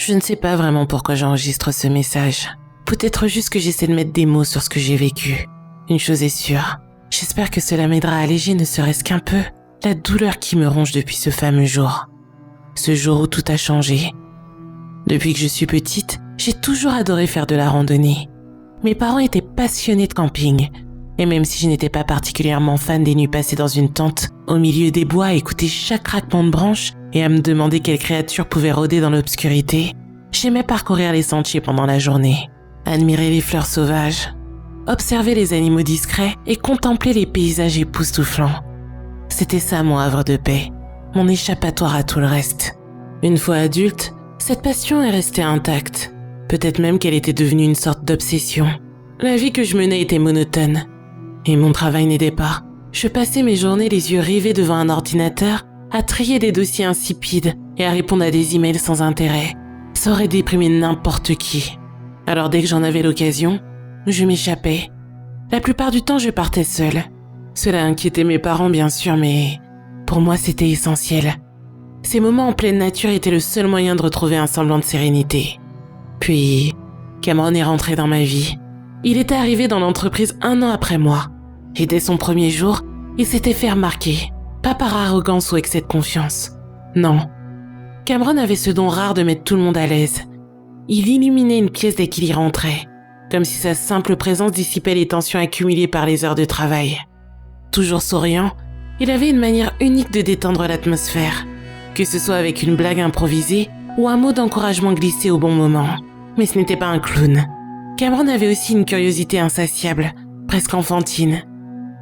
Je ne sais pas vraiment pourquoi j'enregistre ce message. Peut-être juste que j'essaie de mettre des mots sur ce que j'ai vécu. Une chose est sûre, j'espère que cela m'aidera à alléger ne serait-ce qu'un peu la douleur qui me ronge depuis ce fameux jour. Ce jour où tout a changé. Depuis que je suis petite, j'ai toujours adoré faire de la randonnée. Mes parents étaient passionnés de camping. Et même si je n'étais pas particulièrement fan des nuits passées dans une tente, au milieu des bois, à écouter chaque craquement de branches et à me demander quelle créature pouvait rôder dans l'obscurité, j'aimais parcourir les sentiers pendant la journée, admirer les fleurs sauvages, observer les animaux discrets et contempler les paysages époustouflants. C'était ça mon havre de paix, mon échappatoire à tout le reste. Une fois adulte, cette passion est restée intacte. Peut-être même qu'elle était devenue une sorte d'obsession. La vie que je menais était monotone. Et mon travail n'aidait pas. Je passais mes journées les yeux rivés devant un ordinateur, à trier des dossiers insipides et à répondre à des emails sans intérêt. Ça aurait déprimé n'importe qui. Alors dès que j'en avais l'occasion, je m'échappais. La plupart du temps, je partais seule. Cela inquiétait mes parents bien sûr, mais pour moi c'était essentiel. Ces moments en pleine nature étaient le seul moyen de retrouver un semblant de sérénité. Puis, Cameron est rentré dans ma vie. Il était arrivé dans l'entreprise 1 an après moi. Et dès son premier jour, il s'était fait remarquer. Pas par arrogance ou excès de confiance. Non. Cameron avait ce don rare de mettre tout le monde à l'aise. Il illuminait une pièce dès qu'il y rentrait. Comme si sa simple présence dissipait les tensions accumulées par les heures de travail. Toujours souriant, il avait une manière unique de détendre l'atmosphère. Que ce soit avec une blague improvisée ou un mot d'encouragement glissé au bon moment. Mais ce n'était pas un clown. Cameron avait aussi une curiosité insatiable, presque enfantine.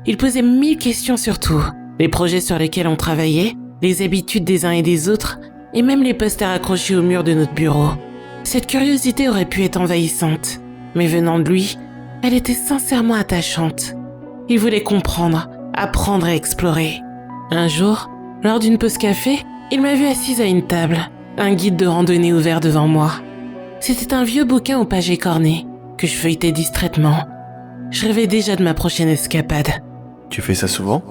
Il posait 1000 questions sur tout, les projets sur lesquels on travaillait, les habitudes des uns et des autres, et même les posters accrochés au mur de notre bureau. Cette curiosité aurait pu être envahissante, mais venant de lui, elle était sincèrement attachante. Il voulait comprendre, apprendre et explorer. Un jour, lors d'une pause café, il m'a vue assise à une table, un guide de randonnée ouvert devant moi. C'était un vieux bouquin aux pages écornées, que je feuilletais distraitement. Je rêvais déjà de ma prochaine escapade. Tu fais ça souvent ?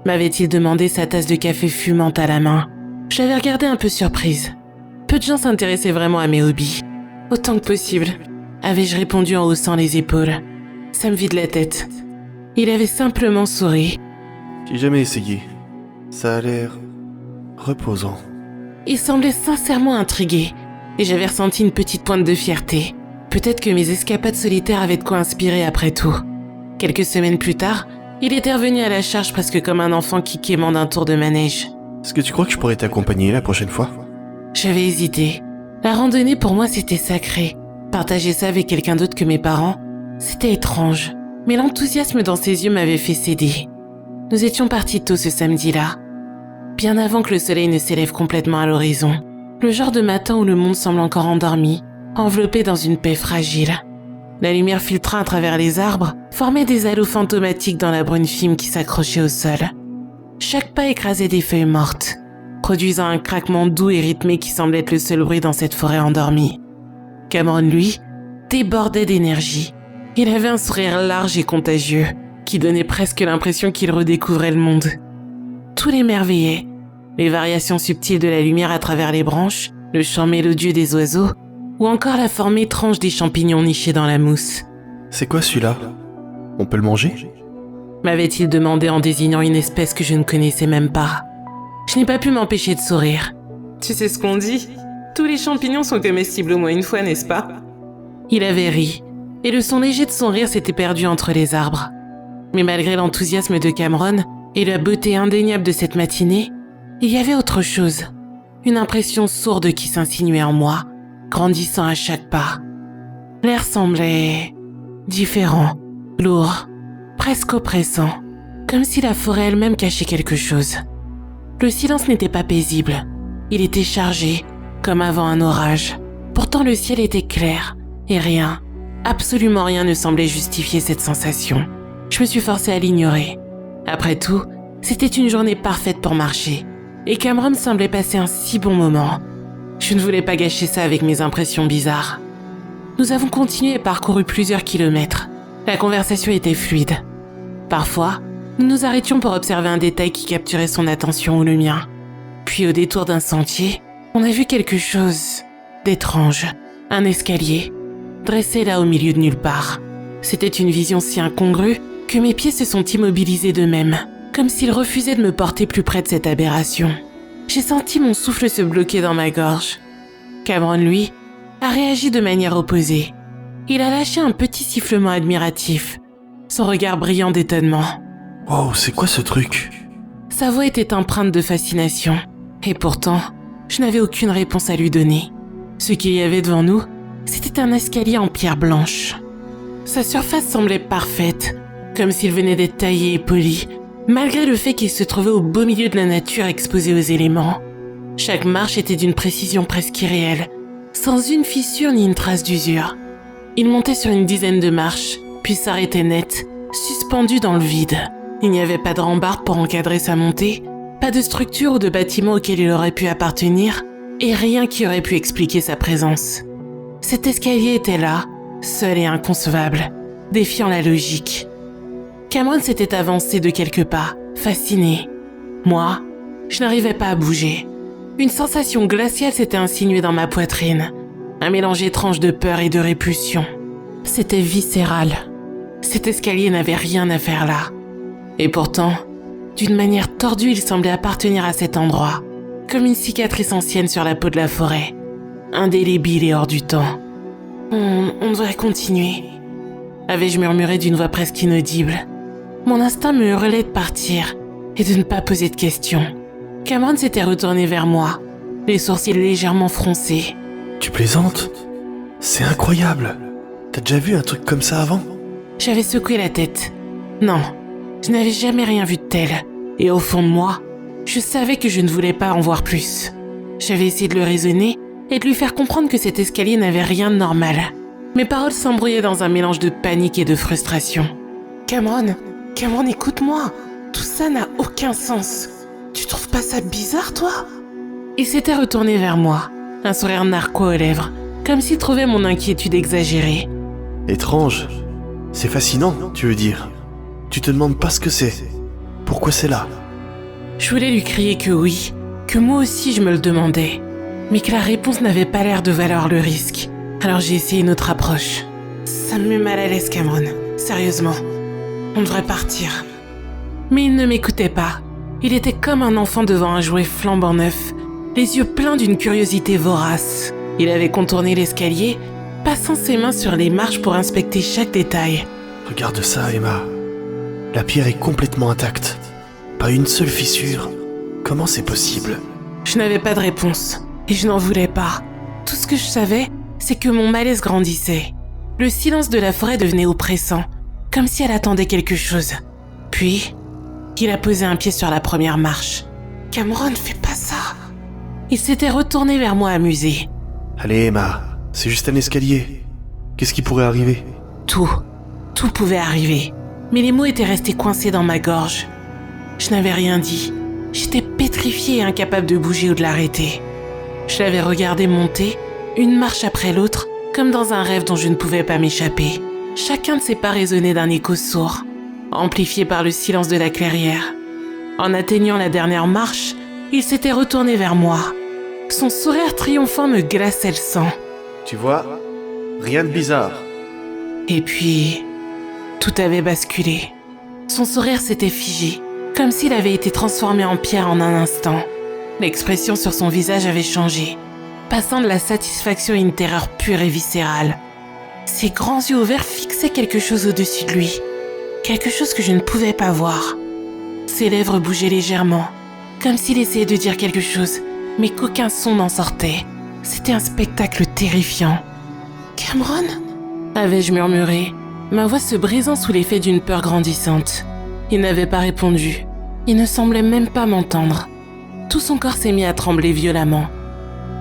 M'avait-il demandé, sa tasse de café fumante à la main. Je l'avais regardé un peu surprise. Peu de gens s'intéressaient vraiment à mes hobbies. Autant que possible, avais-je répondu en haussant les épaules. Ça me vide la tête. Il avait simplement souri. J'ai jamais essayé. Ça a l'air reposant. Il semblait sincèrement intrigué, et j'avais ressenti une petite pointe de fierté. Peut-être que mes escapades solitaires avaient de quoi inspirer après tout. Quelques semaines plus tard, il était revenu à la charge presque comme un enfant qui quémande un tour de manège. Est-ce que tu crois que je pourrais t'accompagner la prochaine fois ? J'avais hésité. La randonnée pour moi c'était sacré. Partager ça avec quelqu'un d'autre que mes parents, c'était étrange. Mais l'enthousiasme dans ses yeux m'avait fait céder. Nous étions partis tôt ce samedi-là. Bien avant que le soleil ne s'élève complètement à l'horizon. Le genre de matin où le monde semble encore endormi, enveloppé dans une paix fragile. La lumière filtrant à travers les arbres formait des halos fantomatiques dans la brune fime qui s'accrochait au sol. Chaque pas écrasait des feuilles mortes, produisant un craquement doux et rythmé qui semblait être le seul bruit dans cette forêt endormie. Cameron, lui, débordait d'énergie. Il avait un sourire large et contagieux, qui donnait presque l'impression qu'il redécouvrait le monde. Tout l'émerveillait. Les variations subtiles de la lumière à travers les branches, le chant mélodieux des oiseaux, ou encore la forme étrange des champignons nichés dans la mousse. C'est quoi celui-là ? On peut le manger ? M'avait-il demandé en désignant une espèce que je ne connaissais même pas. Je n'ai pas pu m'empêcher de sourire. Tu sais ce qu'on dit ? Tous les champignons sont comestibles au moins une fois, n'est-ce pas ? Il avait ri, et le son léger de son rire s'était perdu entre les arbres. Mais malgré l'enthousiasme de Cameron et la beauté indéniable de cette matinée, il y avait autre chose. Une impression sourde qui s'insinuait en moi, grandissant à chaque pas. L'air semblait différent, lourd, presque oppressant, comme si la forêt elle-même cachait quelque chose. Le silence n'était pas paisible, il était chargé, comme avant un orage. Pourtant le ciel était clair, et rien, absolument rien ne semblait justifier cette sensation. Je me suis forcée à l'ignorer. Après tout, c'était une journée parfaite pour marcher, et Cameron semblait passer un si bon moment. Je ne voulais pas gâcher ça avec mes impressions bizarres. Nous avons continué et parcouru plusieurs kilomètres. La conversation était fluide. Parfois, nous nous arrêtions pour observer un détail qui capturait son attention ou le mien. Puis au détour d'un sentier, on a vu quelque chose d'étrange, un escalier, dressé là au milieu de nulle part. C'était une vision si incongrue que mes pieds se sont immobilisés d'eux-mêmes, comme s'ils refusaient de me porter plus près de cette aberration. J'ai senti mon souffle se bloquer dans ma gorge. Cameron, lui, a réagi de manière opposée. Il a lâché un petit sifflement admiratif, son regard brillant d'étonnement. Wow, c'est quoi ce truc? Sa voix était empreinte de fascination, et pourtant, je n'avais aucune réponse à lui donner. Ce qu'il y avait devant nous, c'était un escalier en pierre blanche. Sa surface semblait parfaite, comme s'il venait d'être taillé et poli, malgré le fait qu'il se trouvait au beau milieu de la nature exposée aux éléments. Chaque marche était d'une précision presque irréelle, sans une fissure ni une trace d'usure. Il montait sur une dizaine de marches, puis s'arrêtait net, suspendu dans le vide. Il n'y avait pas de rambarde pour encadrer sa montée, pas de structure ou de bâtiment auquel il aurait pu appartenir, et rien qui aurait pu expliquer sa présence. Cet escalier était là, seul et inconcevable, défiant la logique. Cameron s'était avancé de quelques pas, fasciné. Moi, je n'arrivais pas à bouger. Une sensation glaciale s'était insinuée dans ma poitrine, un mélange étrange de peur et de répulsion. C'était viscéral. Cet escalier n'avait rien à faire là. Et pourtant, d'une manière tordue, il semblait appartenir à cet endroit, comme une cicatrice ancienne sur la peau de la forêt, indélébile et hors du temps. On devrait continuer, avais-je murmuré d'une voix presque inaudible. Mon instinct me hurlait de partir et de ne pas poser de questions. Cameron s'était retourné vers moi, les sourcils légèrement froncés. Tu plaisantes? C'est incroyable. T'as déjà vu un truc comme ça avant? J'avais secoué la tête. Non, je n'avais jamais rien vu de tel. Et au fond de moi, je savais que je ne voulais pas en voir plus. J'avais essayé de le raisonner et de lui faire comprendre que cet escalier n'avait rien de normal. Mes paroles s'embrouillaient dans un mélange de panique et de frustration. Cameron, écoute-moi. Tout ça n'a aucun sens. Tu trouves pas ça bizarre, toi? Il s'était retourné vers moi, un sourire narquois aux lèvres, comme s'il trouvait mon inquiétude exagérée. Étrange. C'est fascinant, tu veux dire. Tu te demandes pas ce que c'est. Pourquoi c'est là? Je voulais lui crier que oui, que moi aussi je me le demandais, mais que la réponse n'avait pas l'air de valoir le risque. Alors j'ai essayé une autre approche. Ça me met mal à l'aise, Cameron. Sérieusement. On devrait partir. Mais il ne m'écoutait pas. Il était comme un enfant devant un jouet flambant neuf, les yeux pleins d'une curiosité vorace. Il avait contourné l'escalier, passant ses mains sur les marches pour inspecter chaque détail. Regarde ça, Emma. La pierre est complètement intacte. Pas une seule fissure. Comment c'est possible? Je n'avais pas de réponse, et je n'en voulais pas. Tout ce que je savais, c'est que mon malaise grandissait. Le silence de la forêt devenait oppressant, comme si elle attendait quelque chose. Puis, il a posé un pied sur la première marche. « Cameron, fais pas ça !» Il s'était retourné vers moi amusé. « Allez, Emma, c'est juste un escalier. Qu'est-ce qui pourrait arriver ?» Tout pouvait arriver. Mais les mots étaient restés coincés dans ma gorge. Je n'avais rien dit. J'étais pétrifiée et incapable de bouger ou de l'arrêter. Je l'avais regardé monter, une marche après l'autre, comme dans un rêve dont je ne pouvais pas m'échapper. Chacun de ses pas résonnait d'un écho sourd, amplifié par le silence de la clairière. En atteignant la dernière marche, il s'était retourné vers moi. Son sourire triomphant me glaçait le sang. Tu vois, rien de bizarre. Et puis, tout avait basculé. Son sourire s'était figé, comme s'il avait été transformé en pierre en un instant. L'expression sur son visage avait changé, passant de la satisfaction à une terreur pure et viscérale. Ses grands yeux ouverts fixaient quelque chose au-dessus de lui, quelque chose que je ne pouvais pas voir. Ses lèvres bougeaient légèrement, comme s'il essayait de dire quelque chose, mais qu'aucun son n'en sortait. C'était un spectacle terrifiant. « Cameron ?» avais-je murmuré, ma voix se brisant sous l'effet d'une peur grandissante. Il n'avait pas répondu. Il ne semblait même pas m'entendre. Tout son corps s'est mis à trembler violemment.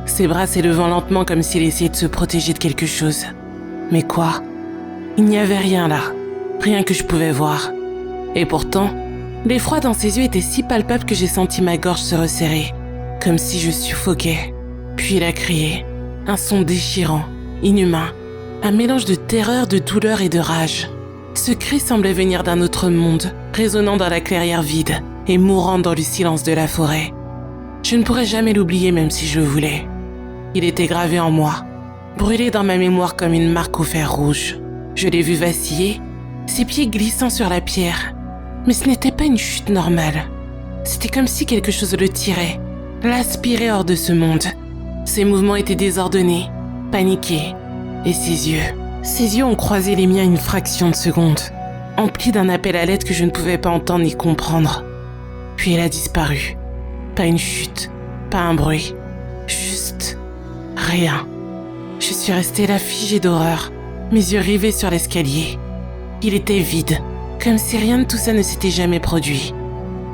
Ses bras s'élevant lentement comme s'il essayait de se protéger de quelque chose. Mais quoi? Il n'y avait rien là, rien que je pouvais voir. Et pourtant, l'effroi dans ses yeux était si palpable que j'ai senti ma gorge se resserrer, comme si je suffoquais. Puis il a crié, un son déchirant, inhumain, un mélange de terreur, de douleur et de rage. Ce cri semblait venir d'un autre monde, résonnant dans la clairière vide et mourant dans le silence de la forêt. Je ne pourrais jamais l'oublier même si je le voulais. Il était gravé en moi, brûlé dans ma mémoire comme une marque au fer rouge. Je l'ai vu vaciller, ses pieds glissant sur la pierre. Mais ce n'était pas une chute normale. C'était comme si quelque chose le tirait, l'aspirait hors de ce monde. Ses mouvements étaient désordonnés, paniqués. Et ses yeux ont croisé les miens une fraction de seconde, emplis d'un appel à l'aide que je ne pouvais pas entendre ni comprendre. Puis elle a disparu. Pas une chute, pas un bruit, juste rien. Je suis restée là figée d'horreur, mes yeux rivés sur l'escalier. Il était vide, comme si rien de tout ça ne s'était jamais produit.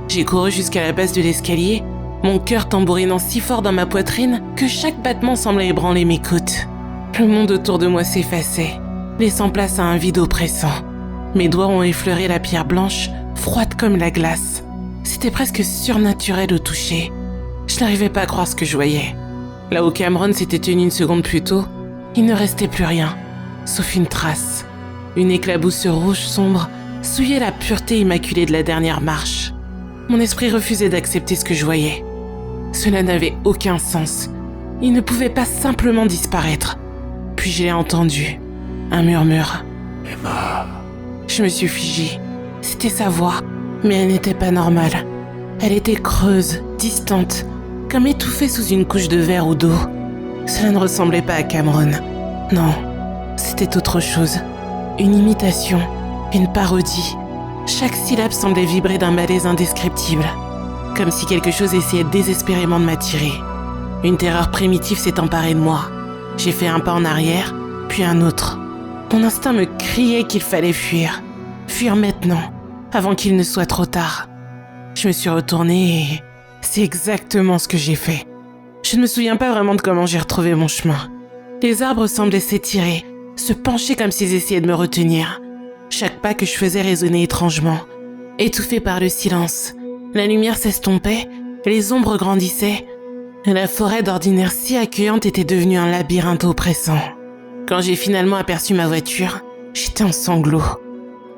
J'ai couru jusqu'à la base de l'escalier, mon cœur tambourinant si fort dans ma poitrine que chaque battement semblait ébranler mes côtes. Le monde autour de moi s'effaçait, laissant place à un vide oppressant. Mes doigts ont effleuré la pierre blanche, froide comme la glace. C'était presque surnaturel au toucher. Je n'arrivais pas à croire ce que je voyais. Là où Cameron s'était tenu une seconde plus tôt, il ne restait plus rien, sauf une trace. Une éclaboussure rouge sombre souillait la pureté immaculée de la dernière marche. Mon esprit refusait d'accepter ce que je voyais. Cela n'avait aucun sens. Il ne pouvait pas simplement disparaître. Puis je l'ai entendu. Un murmure. Emma. Je me suis figée. C'était sa voix, mais elle n'était pas normale. Elle était creuse, distante, comme étouffée sous une couche de verre ou d'eau. Cela ne ressemblait pas à Cameron. Non, c'était autre chose. Une imitation, une parodie. Chaque syllabe semblait vibrer d'un malaise indescriptible, comme si quelque chose essayait désespérément de m'attirer. Une terreur primitive s'est emparée de moi. J'ai fait un pas en arrière, puis un autre. Mon instinct me criait qu'il fallait fuir. Fuir maintenant, avant qu'il ne soit trop tard. Je me suis retournée et c'est exactement ce que j'ai fait. Je ne me souviens pas vraiment de comment j'ai retrouvé mon chemin. Les arbres semblaient s'étirer, se pencher comme s'ils essayaient de me retenir. Chaque pas que je faisais résonnait étrangement, étouffé par le silence. La lumière s'estompait, les ombres grandissaient. La forêt d'ordinaire si accueillante était devenue un labyrinthe oppressant. Quand j'ai finalement aperçu ma voiture, j'étais en sanglots.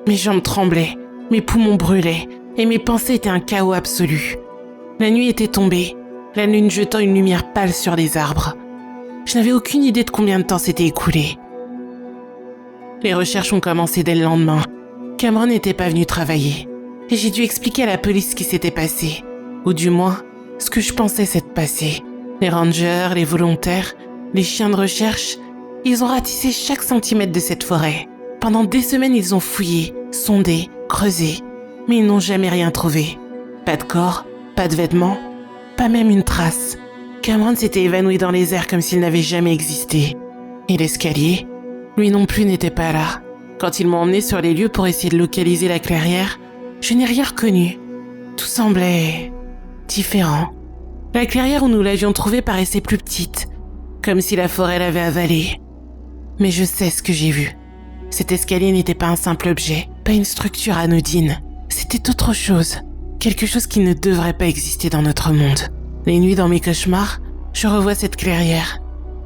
Mes jambes tremblaient, mes poumons brûlaient et mes pensées étaient un chaos absolu. La nuit était tombée, la lune jetant une lumière pâle sur les arbres. Je n'avais aucune idée de combien de temps s'était écoulé. Les recherches ont commencé dès le lendemain. Cameron n'était pas venu travailler et j'ai dû expliquer à la police ce qui s'était passé, ou du moins ce que je pensais s'être passé. Les rangers, les volontaires, les chiens de recherche, ils ont ratissé chaque centimètre de cette forêt. Pendant des semaines, ils ont fouillé, sondé, creusé, mais ils n'ont jamais rien trouvé. Pas de corps, pas de vêtements, pas même une trace. Cameron s'était évanoui dans les airs comme s'il n'avait jamais existé. Et l'escalier, lui non plus n'était pas là. Quand ils m'ont emmené sur les lieux pour essayer de localiser la clairière, je n'ai rien reconnu. Tout semblait différent. La clairière où nous l'avions trouvée paraissait plus petite, comme si la forêt l'avait avalée. Mais je sais ce que j'ai vu. Cet escalier n'était pas un simple objet, pas une structure anodine. C'était autre chose, quelque chose qui ne devrait pas exister dans notre monde. Les nuits dans mes cauchemars, je revois cette clairière.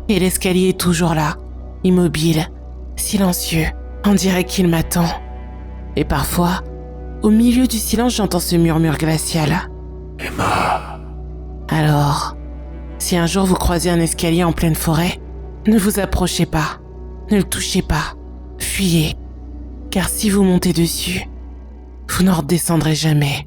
Et l'escalier est toujours là, immobile, silencieux. On dirait qu'il m'attend. Et parfois, au milieu du silence, j'entends ce murmure glacial. Emma. Alors, si un jour vous croisez un escalier en pleine forêt, ne vous approchez pas, ne le touchez pas, fuyez. Car si vous montez dessus, vous n'en redescendrez jamais.